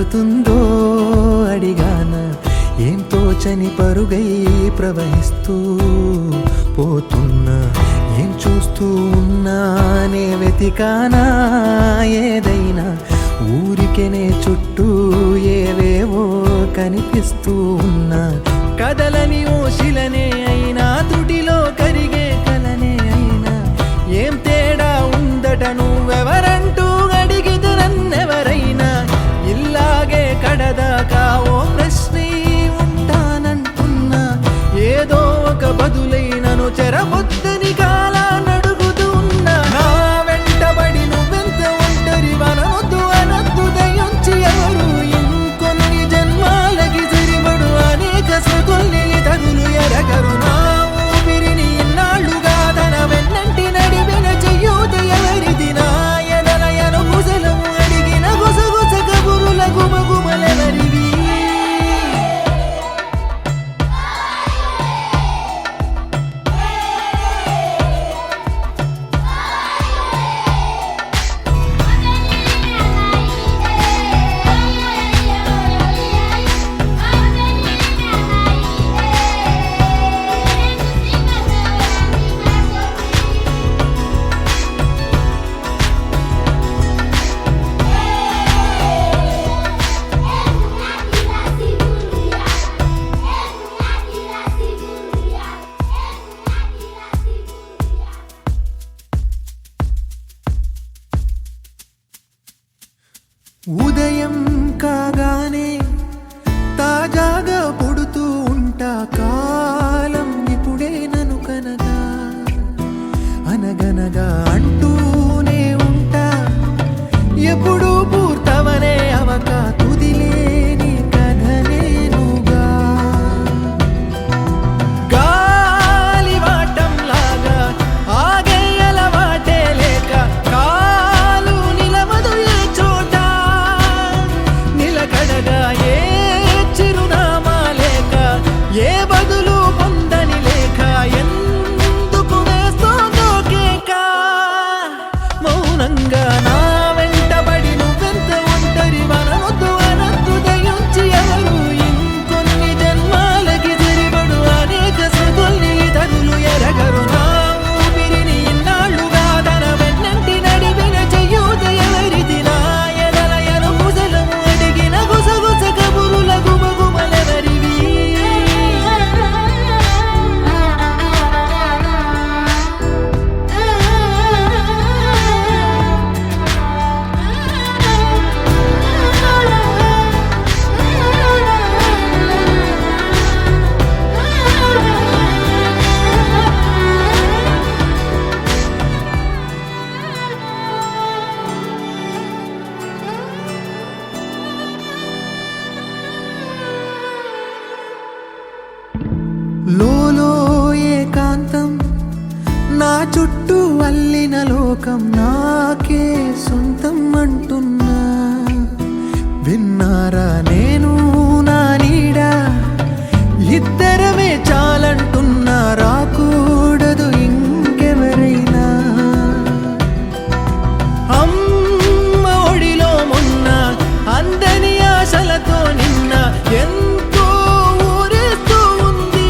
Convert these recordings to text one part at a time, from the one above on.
పడుతుందో అడిగాన, ఏం తోచని పరుగై ప్రవహిస్తూ పోతున్నా, ఏం చూస్తూ ఉన్నానే వెతికానా ఏదైనా, ఊరికెనే చుట్టూ ఏవేవో కనిపిస్తూ ఉన్నా, కదలని ఓశిలనే అయినా త్రుటిలో కరిగే కలనే అయినా, ఏం తేడా ఉందట నువ్వెవరంటూ అడిగితే నన్నెవరైనా, ఇల్లాగే కడదాకా ఓ ప్రశ్నే ఉంటానంటున్నా, ఏదో ఒక బదులైనను చెరబొద్దని కాలానడుగుతూ ఉన్నా, నా వెంటబడి నువ్వెంత ఒంటరి వనవద్దు అనద్దు దయించి ఎవరు, ఇంకొన్ని జన్మాలకి సరిపడు అనేక సృతుల్ని తగులు ఎరగరు, నా ఊపిరిని ఇన్నాళ్ళుగా తన వెన్నంటి నడిపిన చెయ్యూత ఎవరిది, నా ఎదలయను గుసలము అడిగిన గుసగుస కబురుల గుమగుమలెవరివి. ఉదయం కాగానే తాజాగా పుడుతూ ఉంటా, కాలం ఇప్పుడే నన్ను కనగా అనగనగా అంటూనే ఉంటా, ఎప్పుడూ పూర్తవనే అవక తుదిలేని కథనేనుగా, గాలి వాటంలాగా ఆగేయల వాటే లేక, కాలు నిలవదు ఏ చోట నిలకడగా, ఏ చిరునామా లేక, ఏ బదులు పొందని లేక, ఎందుకు వేస్తోందో కేక, మౌనంగా నా వెంటబడి నువ్వెంత ఒంటరి వనవద్దు అనద్దు దయించి ఎవరు, ఇంకొన్ని జన్మాలకి సరిపడు అనేక సృతుల్ని తగులు ఎరగరు, నా ఊపిరిని ఇన్నాళ్ళుగా తన వెన్నంటి నడిపిన చెయ్యూత ఎవరిది, నా ఎదలయను గుసలము అడిగిన గుసగుస కబురుల గుమగుమలెవరివి. లోలో ఏకాంతం, నా చుట్టూ అల్లిన లోకం నాకే సొంతం అంటున్నా, విన్నారా నేను నా నీడ, ఇద్దరమే చాలంటున్నా, రాకూడదు ఇంకెవరైనా, అమ్మ ఒడిలో మొన్న అందని ఆశలతో నిన్న, ఎంతో ఊరేస్తూ ఉంది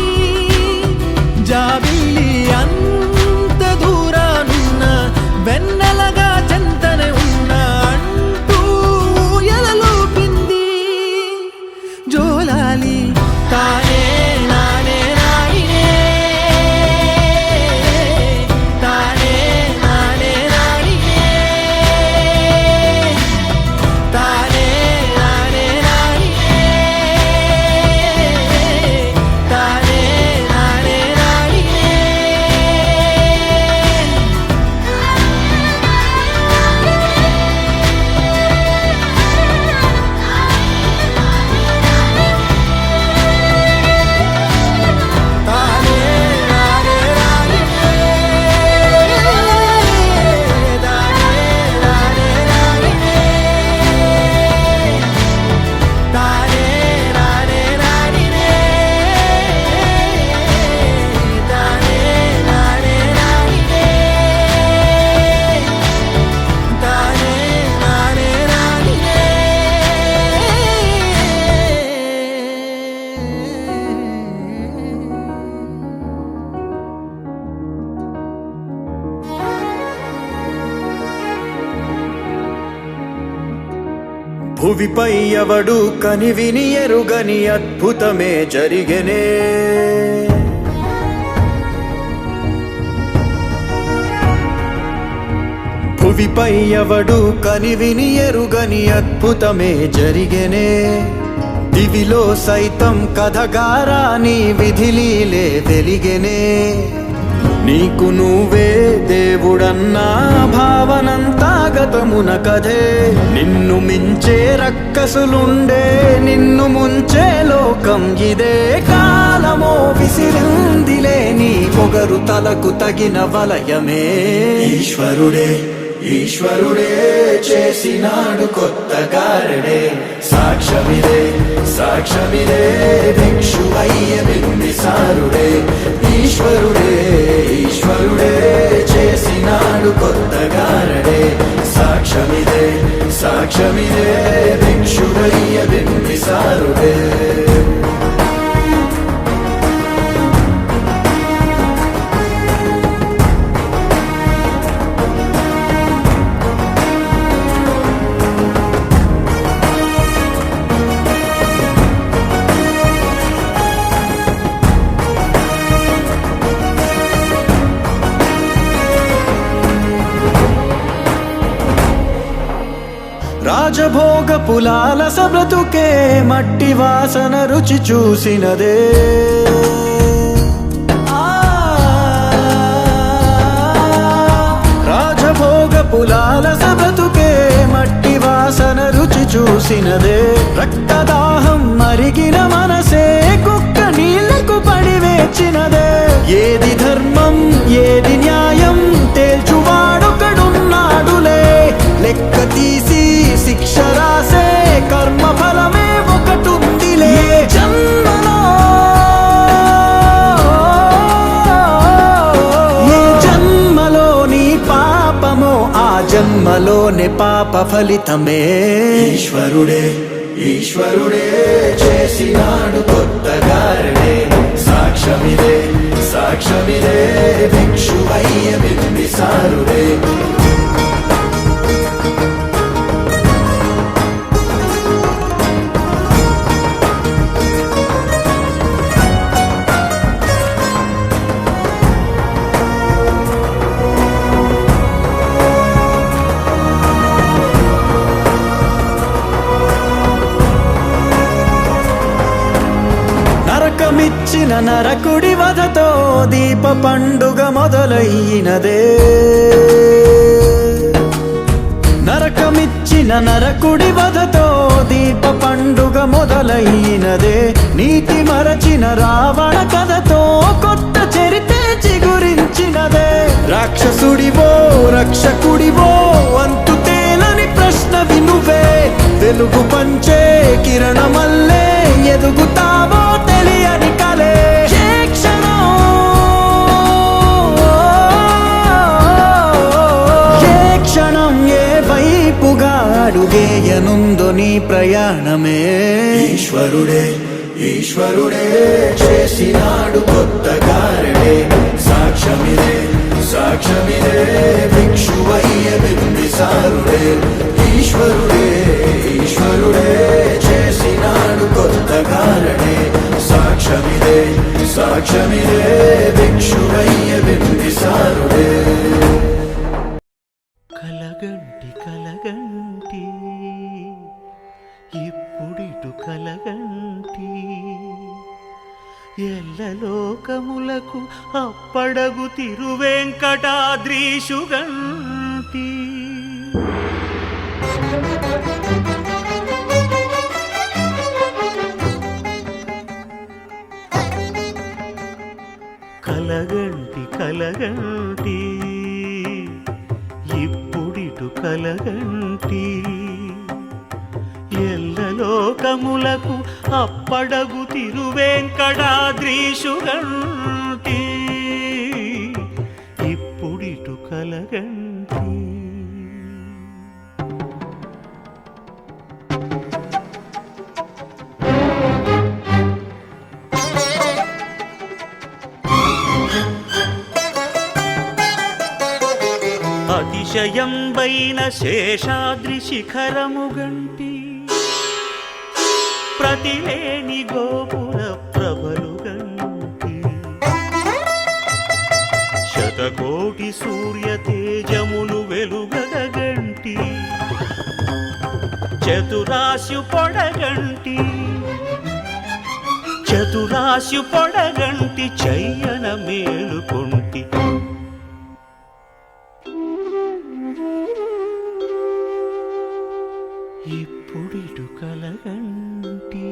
జాబిల్లి అంత దూరానున్న, వెన్నెలగా చెంతనే ఉన్న అంటూ ఊయలలోపింది జోలాలి తానే నా భువిపై ఎవడు కనివిని ఎరుగని అద్భుతమే జరిగెనే. భువిపై ఎవడు కనివిని ఎరుగని అద్భుతమే జరిగెనే. దివిలో సైతం కథగారాని విధిలీలే వెలిగెనే. నీకు నువ్వే దేవుడన్నా భావనంతా గతమున కథే. నిన్ను మించే రక్కసులుండే, నిన్ను ముంచే లోకం ఇదే. కాలమో విసిరిందిలే నీ పొగరు తలకు తగిన వలయమే. ఈశ్వరుడే ఈశ్వరుడే చేసినాడు కొత్త గారడే. సాక్ష్యమిదే సాక్ష్యమిదే భిక్షువయ్య బింబిసారుడే. ఈశ్వరుడే ఈశ్వరుడే చేసినాడు కొత్త గారడే. సాక్ష్యమిదే సాక్ష్యమిదే భిక్షువయ్య బింబిసారుడే. రాజభోగ పులాల సబ్రతుకే మట్టి వాసన రుచి చూసినదే. రాజభోగ పులాల సబ్రతుకే మట్టి వాసన రుచి చూసినదే. రక్తదాహం మరిగిన మనసే కుక్క నీళ్లకు పడి వేచినదే. ఏది ధర్మం ఏది న్యాయం తేల్చువాడొకడున్నాడులే. లెక్క తీసి శిక్ష రాసే కర్మ ఫలమే ఒకటుందిలే. జన్మలో ఏ జన్మలోని పాపమో ఆ జన్మలోని పాప ఫలితమే. ఈశ్వరుడే ఈశ్వరుడే చేసినాడు కొత్త గారడే. సాక్ష్యమిదే సాక్ష్యమిదే భిక్షువయ్య బింబిసారుడే. నరకమిచ్చిన నరకుడి వధతో దీప పండుగ మొదలయ్యినదే. నరకమిచ్చిన నరకుడి వధతో దీప పండుగ మొదలయ్యినదే. నీతి మరచిన రావణ కథతో కొత్త చరిత్ర చిగురించినదే. రాక్షసుడివో రక్షకుడివో అంతు తేలని ప్రశ్న వినువే. వెలుగు పంచే కిరణమల్లే ఎదుగుతావో తెలియని కలే. ఏ క్షణం ఏ క్షణం ఏ వైపుగా అడుగేయనుందో నీ ప్రయాణమే. ఈశ్వరుడే ఈశ్వరుడే చేసినాడు కొత్త గారడే. సాక్ష్యమిదే సాక్ష్యమిదే భిక్షువయ్య బింబిసారుడే. ఈశ్వరుడే ఈశ్వరుడే చేసినాడు కొత్త గారడే. సాక్ష్యమిదే సాక్ష్యమిదే భిక్షువయ్య బింబిసారుడే. కలగంటి కలగంటి ఇప్పుడిటు కలగంటి. ఎల్లలోకములకు అప్పడగు తిరువెంకటాద్రీషుగంటి. కలగంటి కలగంటి ఇప్పుడిటు కలగంటి. ఎల్లలోకములకు అప్పడగు తిరువెంకటాద్రీషుగంటి. ఇప్పుడిటు కలగంటి. అతిశయంబైన శేషాద్రి శిఖరముగంటి. గతిలేని గోపుర ప్రభలు గంటి శతకోటి సూర్య తేజములు వెలుగగంటి చతురాశు పొడగంటి చతురాశు పొడగంటి చయ్యన మేలుకొంటి ఇప్పుడిటు కలగంటి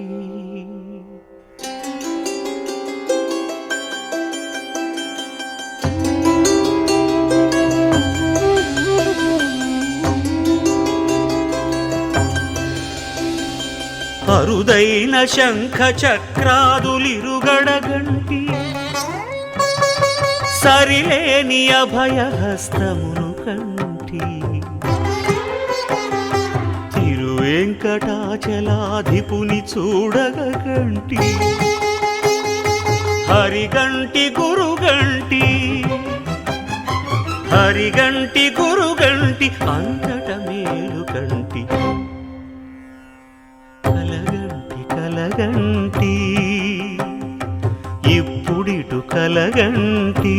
అరుదైన శంఖ చక్రాదులిరుగడగంటి సరిలేని అభయహస్తమును కంటి తిరువెంకటాచలాధిపుని చూడగంటి హరిగంటి గురుగంటి హరిగంటి గురుగంటి అంతట మేలు కంటి కలగంటి కలగంటి ఇప్పుడిటు కలగంటి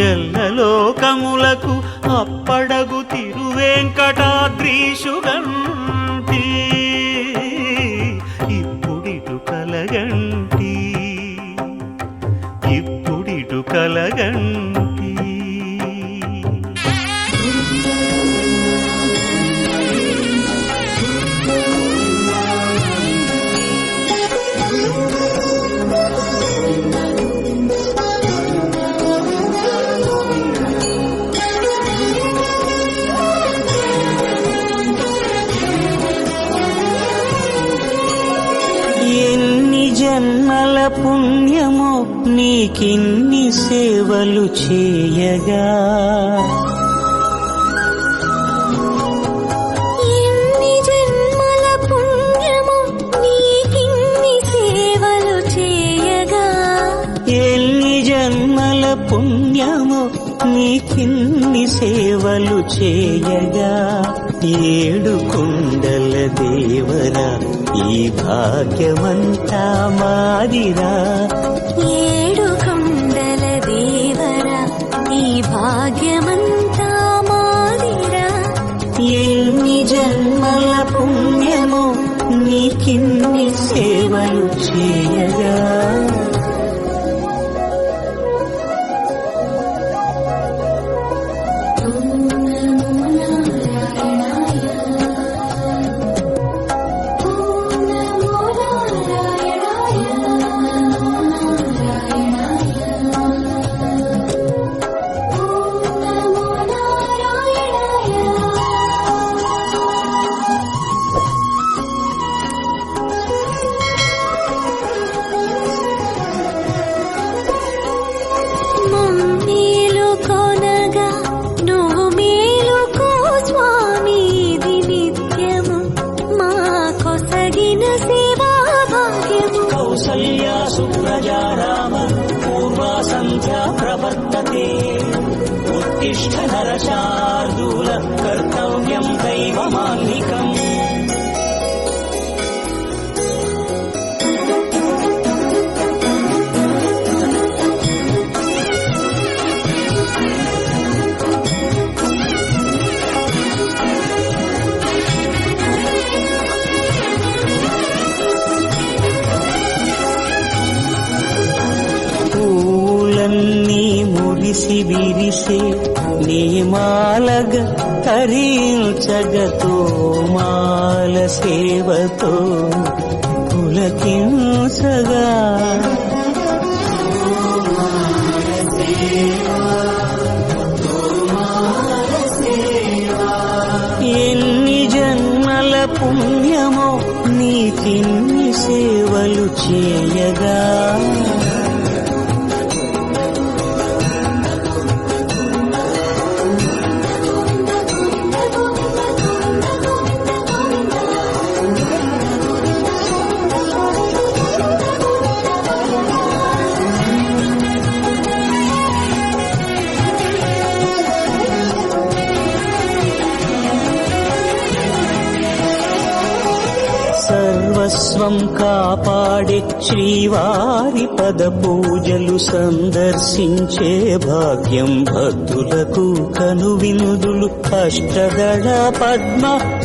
ఎల్లలోకములకు అప్పడగు తిరువెంకటాద్రీషుగంటి ఇప్పుడిటు కలగంటి ఇప్పుడిటు కలగంటి జన్మల పుణ్యమో నీకిన్ని సేవలు చేయగా ఎన్ని జన్మల పుణ్యమో నీకిన్ని సేవలు చేయగా ఎన్ని జన్మల పుణ్యమో నీకిన్ని సేవలు చేయగా ఏడు కొండల దేవరా ఈ భాగ్యమంతా మాదిరా ఏడు కొండల దేవరా ఈ భాగ్యమంతా మాదిరా ఎన్ని జన్మల పుణ్యమో నీకిన్ని సేవలు చేయగా కౌసల్యా సుప్రజా రామ పూర్వా సంధ్యా ప్రవర్తతే ఉత్తిష్ఠ నరశార్దూల కర్తవ్యం దైవమాన్నికం మురిసి విరిసే నీమాలగ తరించగతో మాల సేవతో పులకించగా ఎన్ని జన్మల పుణ్యమో నీకిన్ని సేవలు చేయగా సర్వం కాపాడే శ్రీవారి పద పూజలు సందర్శించే భాగ్యం భక్తులకు కనువినుదులు అష్టదళ పద్మ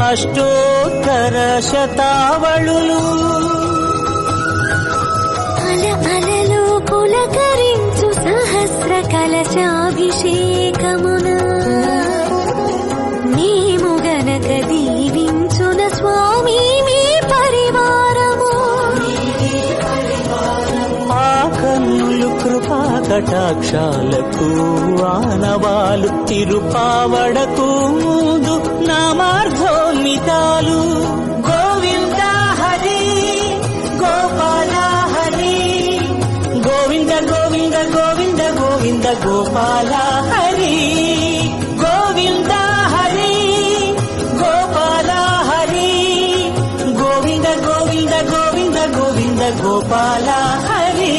అష్టోత్తర శతావళులు అలలు పులకరించు సహస్ర కలశాభిషేకమున మేము గనక దీవించున స్వామి మీ పరివారము ఆ కన్నులు కృపా కటాక్షాలకు ఆనవాలు తిరుపావడకు ముందు నామార్థోన్మితాలు గోవింద హరి గోపాల హరి గోవింద గోవింద గోవింద గోవింద గోపాల హరి గోవింద హరి గోపాల హరి గోవింద గోవింద గోవింద గోవింద గోపాల హరి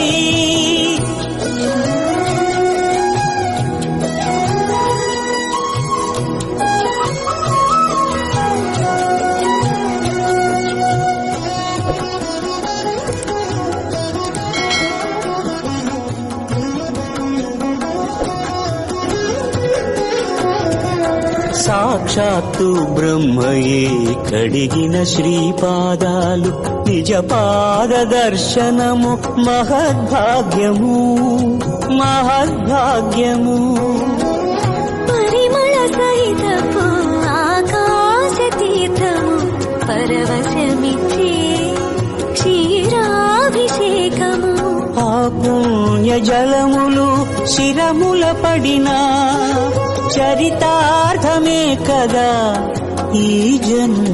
సాక్షాత్తు బ్రహ్మయే కడిగిన శ్రీపాదాలు నిజ పాద దర్శనము మహద్భాగ్యము మహద్భాగ్యము పరిమళ సహితపు ఆకాశ తీర్థము పరవశమిచ్చే క్షీరాభిషేకము ఆ పుణ్య జలములు శిరముల పడినా చరితార్థమే కదా ఈ జన్మ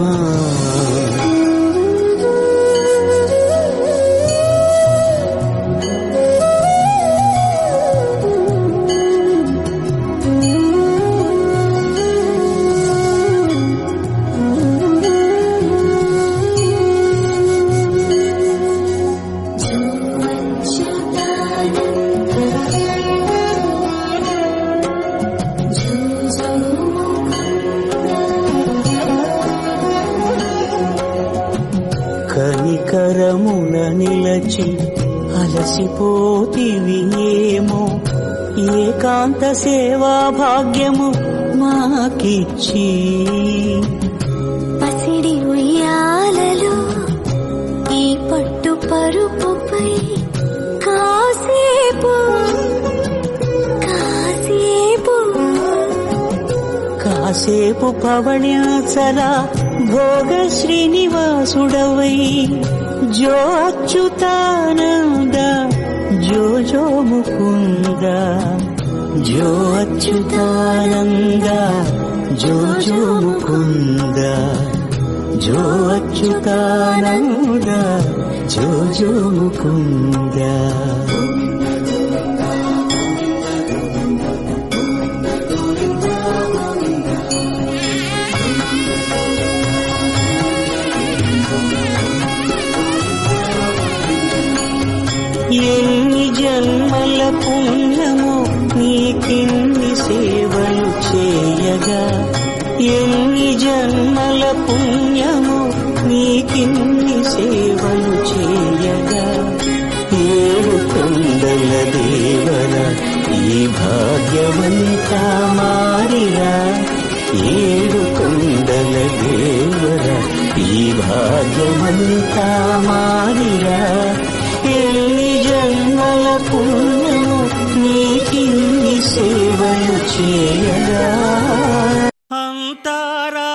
కనికరమున నిలచి అలసిపోతివి ఏమో ఏకాంత సేవా భాగ్యము మాకిచ్చి పసిడి ఉయ్యాలలో ఈ పట్టు పరుపుపై కాసేపు కాసేపు కాసేపు పవణ్యాచల భోగ శ్రీనివాసుడవై జో అచ్యుతానంద జో జో ముకుంద జో అచ్యుతానంద జో జో ముకుంద జో అచ్యుతానంద జో జో ముకుంద ఎన్ని జన్మల పుణ్యము నీకిన్ని సేవలు చేయగా ఎన్ని జన్మల పుణ్యము నీకిన్ని సేవలు చేయగా ఏడు కొండల దేవర ఈ భాగ్యవంతా మారిరా ఏడు కొండల దేవర ఈ భాగ్యవంతా మారిరా ఎన్ని జన్మల పుణ్యము నీకిన్ని సేవలు చేయగా అంతారామమయం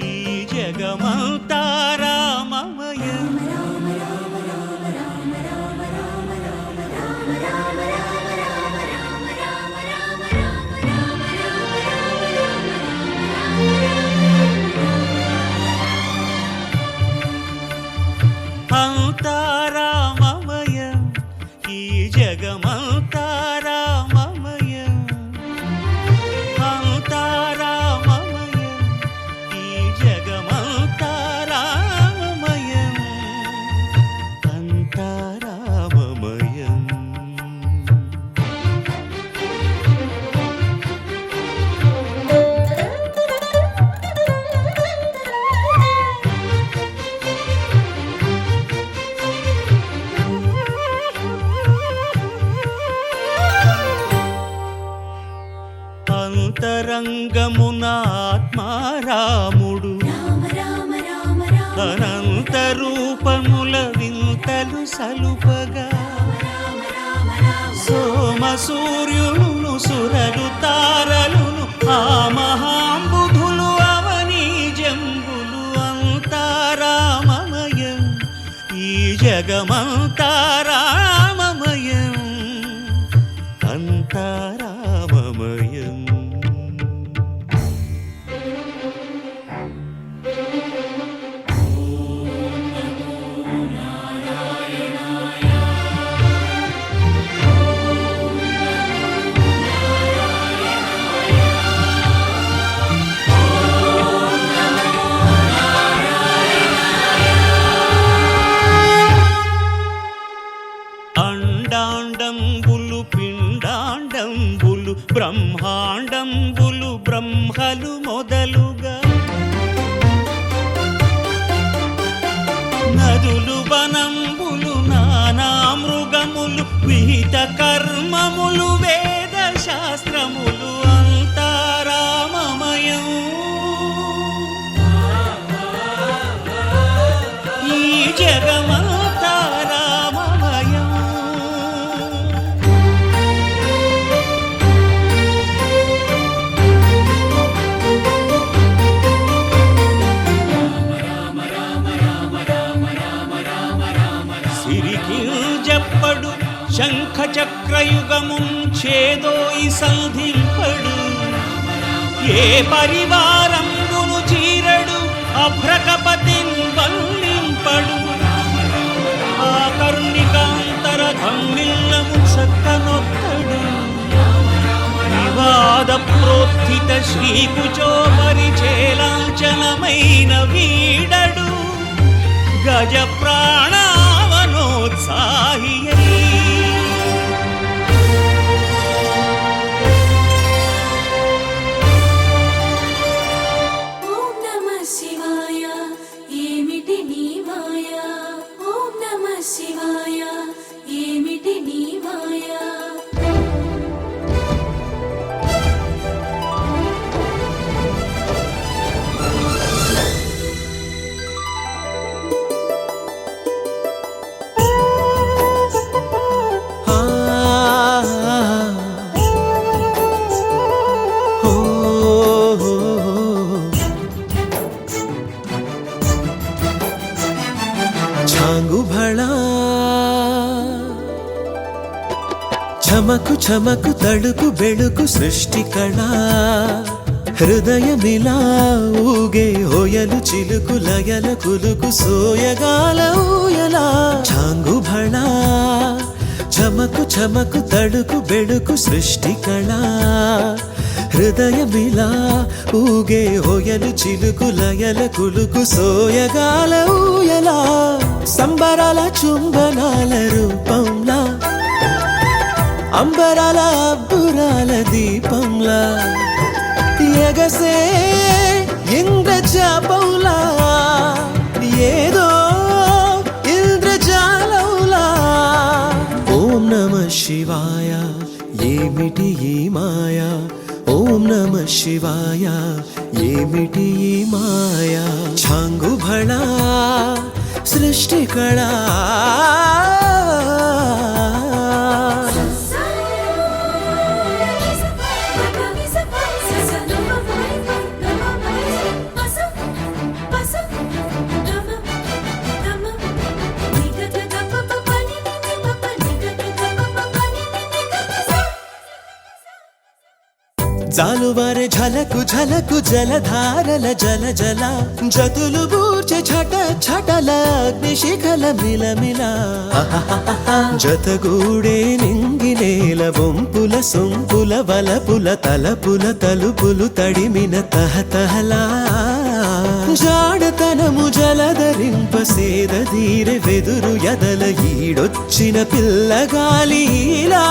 ఈ జగమంతారామమయం అంతారామమయం ఈ జగమంతారామమయం అంతారామమయం ఈ జగమంతారామమయం అంతారామమయం అంతరంగమున ఆత్మారాముడు అనంత రూపముల వింతలు సలుపగా సోమ సూర్యులను సురలు తారలును ఆ మహాంబుధులు అవనీ జంబులు అంతారామమయం ఈ జగమంతారామమయం అంతారామమయం. అండాండంబులు పిండాండంబులు బ్రహ్మాండంబులు బ్రహ్మలు మొదలుగా నదులు వనంబులు నానా మృగములు విహిత కర్మములు వేద శాస్త్రములు అంతారామమయం ఈ జగమంతారామమయం. సిరికింజప్పడు శంఖ చక్రయుగముం ఛేదోయి సంధింపడు ఏ పరివారంబును చీరడు అభ్రకపతిన్ వల్లింపడు ఆ కర్ణికాంతర ధమ్మిల్లము చక్కనొక్కడు వివాద ప్రోత్థిత శ్రీకుచో పరిచేలాంచనమైన వీడడు గజ ప్రాణావనోత్సాహియై ఓం నమః శివాయ ఏమిటి నీ మాయ ఓం నమః శివాయ ఏమిటి నీ మాయ ఛాంగు భళా చమకు చమకు తడుకు బెడుకు సృష్టి కళా హృదయమిలా ఊగే హోయలు చిలుకు లయల కులుకు సోయగాల ఊయలా ఛాంగు భళా చమకు చమకు తడుకు బెడుకు సృష్టి కళా హృదయమిలా ఊగే హోయలు చిలుకు లయల కులుకు సోయగాల ఊయలా సంబరాల చుంబనాల రూపంలా అంబరాల అబ్బురాల దీపంలా ఎగసే ఇంద్రజాపంలా ఏదో ఇంద్రజాలంలా ఓం నమః శివాయ ఏమిటి ఈ మాయా ఓం నమః శివాయ ఏమిటి ఈ మాయా ఛాంగు భళా సృష్టి కళా జాలువారే ఝలకు ఝలకు జలధారల జల జల జతులు బూర్చె ఛట ఛటల అగ్నిశిఖల మిలమిల జతగూడే నింగినేల వంపుల సొంపుల వలపుల తలపుల తలుపులు తడిమిన తహతహలా జాడతనము జలధరింప సేద తీరె వెదురు ఎదల ఈడొచ్చిన పిల్లగాలిలా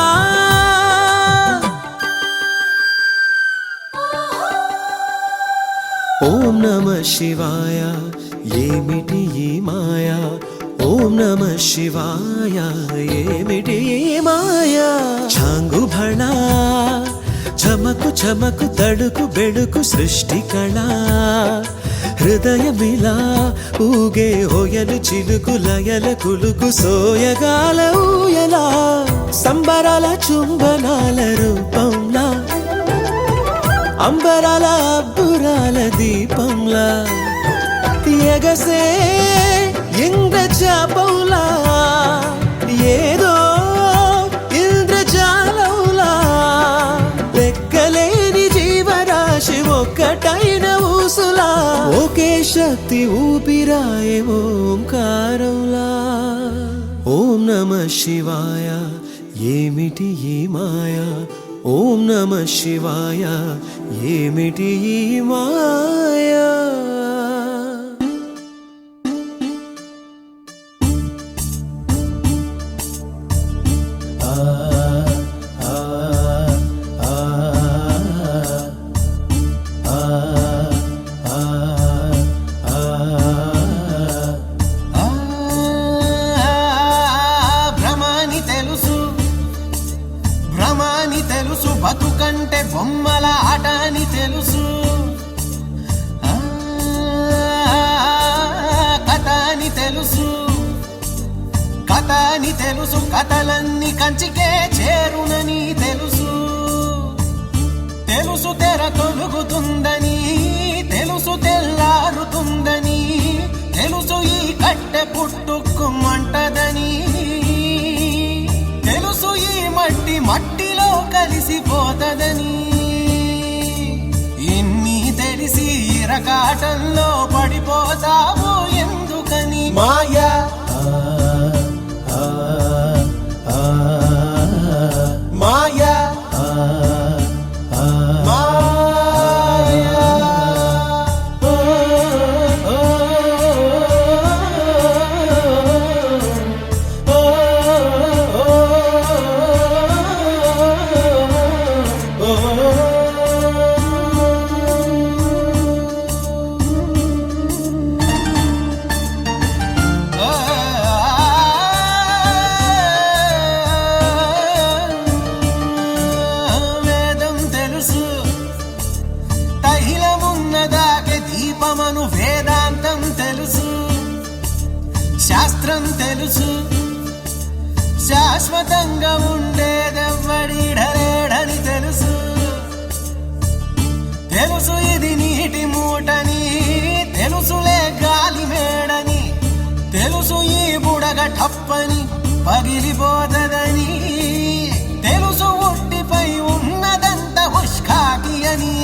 ఓం నమః శివాయ ఏమిటి ఈ మాయా ఓం నమః శివాయ ఏమిటి ఈ మాయా ఛాంగు భళా చమకు చమకు తడుకు బెడుకు సృష్టి కళ హృదయమిలా ఊగే హోయలు చిలుకు లయల కులుకు సోయగాల ఊయలా సంబరాల చుంబనాల రూపంలా అంబరాల అబ్బురాల దీపంలా ఎగసే ఇంద్రజాపంలా ఏదో ఇంద్రజాలంలా లెక్కలేని జీవరాశి ఒక్కటైన ఊసులా ఒకే శక్తి ఊపిరాయే ఓంకారంలా ఓం నమః శివాయ ఏమిటి ఈ మాయా ఓం నమః శివాయ ఏమిటి ఈ మాయా తెలుసు బతుకంటే బొమ్మల ఆట అని తెలుసు కథ అని తెలుసు కథ అని తెలుసు కథలన్నీ కంచికే చేరునని తెలుసు తెలుసు తెర తొలుగుతుందని తెలుసు తెల్లారుతుందని తెలుసు ఈ కట్టె పుట్టుకుమంటదని తెలుసు ఈ మట్టి మట్టిలో కలిసిపోతదని ఇన్ని తెలిసి ఇరకాటంలో పడిపోతావు ఎందుకని మాయా మాయా దీపమను వేదాంతం తెలుసు శాస్త్రం తెలుసు శాశ్వతంగా ఉండేదెవ్వడిడలేడని తెలుసు తెలుసు ఇది నీటి మూటని తెలుసులే గాలి మేడని తెలుసు ఈ బుడగ టప్పని పగిలిపోతదని తెలుసు ఒట్టిపై ఉన్నదంత హుష్కాకి అని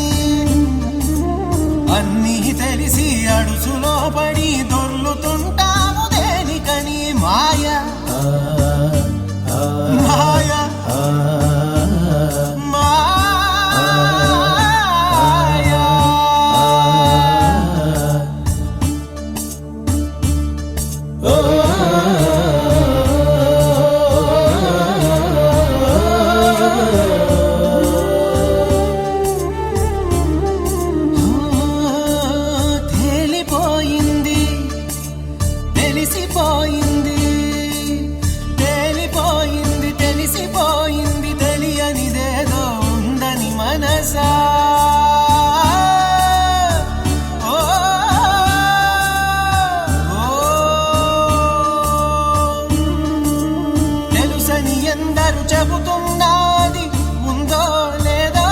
అన్నీ తెలిసి అడుసులో పడి దొర్లుతుంటాము దేనికని మాయా మాయా మాయా తెలిసిపోయింది తేలిపోయింది తెలిసిపోయింది తెలియనిదేదో ఉందని మనసా తెలుసని ఎందరు చెబుతున్నది ఉందో లేదో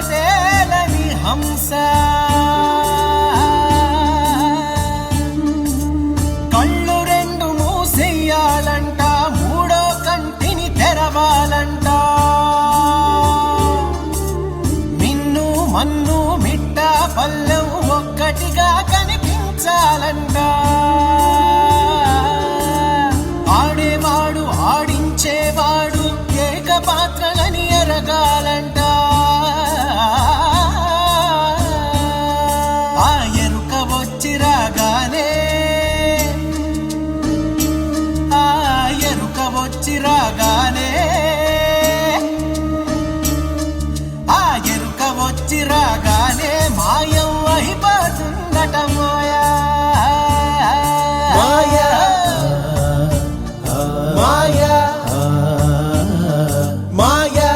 తేలని హంస చెయ్యాలంట మూడో కంటిని తెరవాలంట మిన్ను మన్ను మిట్ట పల్లెం ఒక్కటిగా కనిపించాలంట ఆడేవాడు ఆడించేవాడు ఏకపాత్రలని ఎరగాలంట ఆ ఎరుక వచ్చి రాగానే వచ్చి రాగానే ఆ ఎరుక వచ్చి రాగానే మాయం అయిపోతుందట మాయా మాయా మాయా మాయా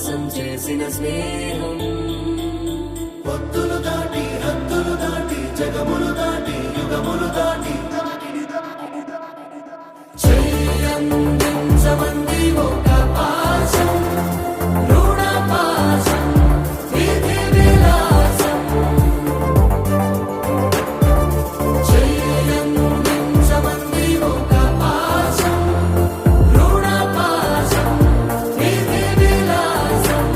మోసం చేసిన స్నేహం పొత్తులు దాటి హద్దులు దాటి జగములు దాటి యుగములు దాటి చెయ్యందించమంది ఒక పాశం రుణ పాశం విధి విలాసం చెయ్యందించమంది ఒక పాశం రుణ పాశం విధి విలాసం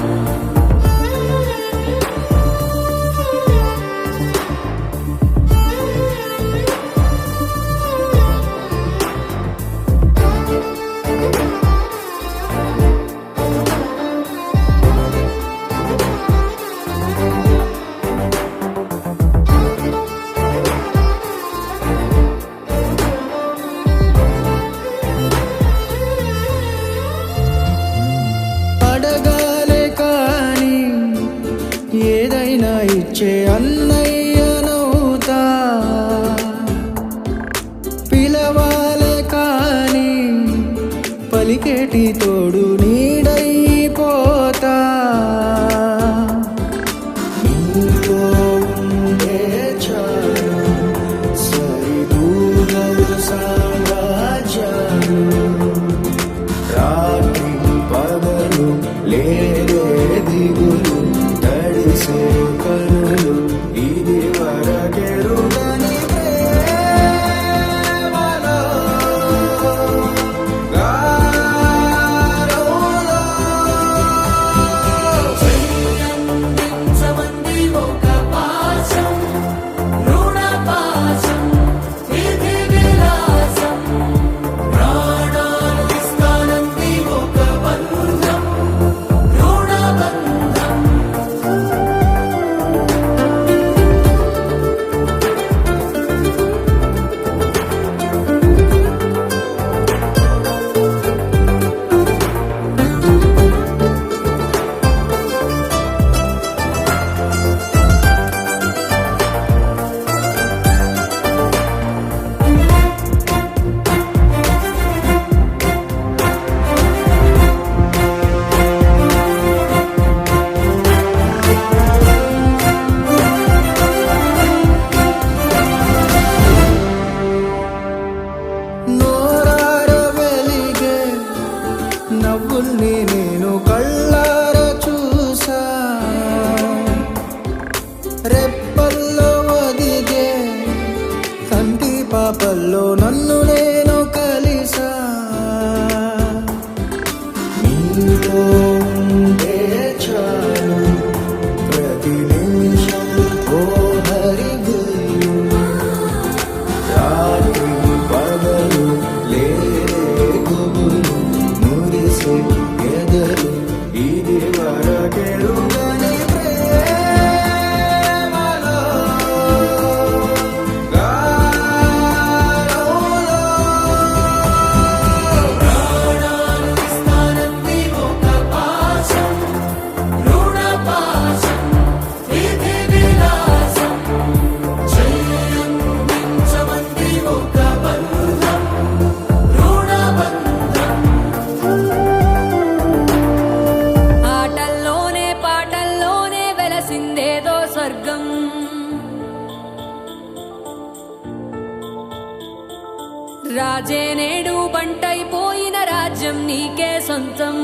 అడగాలే కాని ఏదైనా ఇచ్చే అన్నయ్యనవుతా పిలవాలే కాని పలికేటి తోడు నీడైపోతా నీతో ఉండే చాలు సరిదూగలు సామ్రాజ్యాలు రాత్రి పగలు లేదే దిగులు తడిసే కనులు ఇది వరకెరుగని ప్రేమలో గారోలో చెయ్యందించమంది ఒక పాశం రుణ పాశం విధి విలాసం ప్రాణాలు ఇస్తానంది ఒక బంధం రుణ బంధం నోరార వెలిగే నవ్వుల్ని నేను కళ్ళార చూసా రెప్పల్లో ఒదిగే కంటి పాపల్లో నన్ను నేను కలిసా నీతో ఉండే చాలు ప్రతి నిమిషం ఓ హరిగులు రాత్రి పగలు లేదే గుబులు మురిసే ఎదలు ఇది వరకెరుగని ప్రేమలో గారోలో ప్రాణాలు ఇస్తానంది ఒక పాశం రుణ పాశం విధి విలాసం చెయ్యందించమంది ఒక బంధం రుణ బంధం ఆటల్లోనే పాటల్లోనే వెలసిందేదో స్వర్గం రాజే నేడు బంటైపోయిన రాజ్యం నీకే సొంతం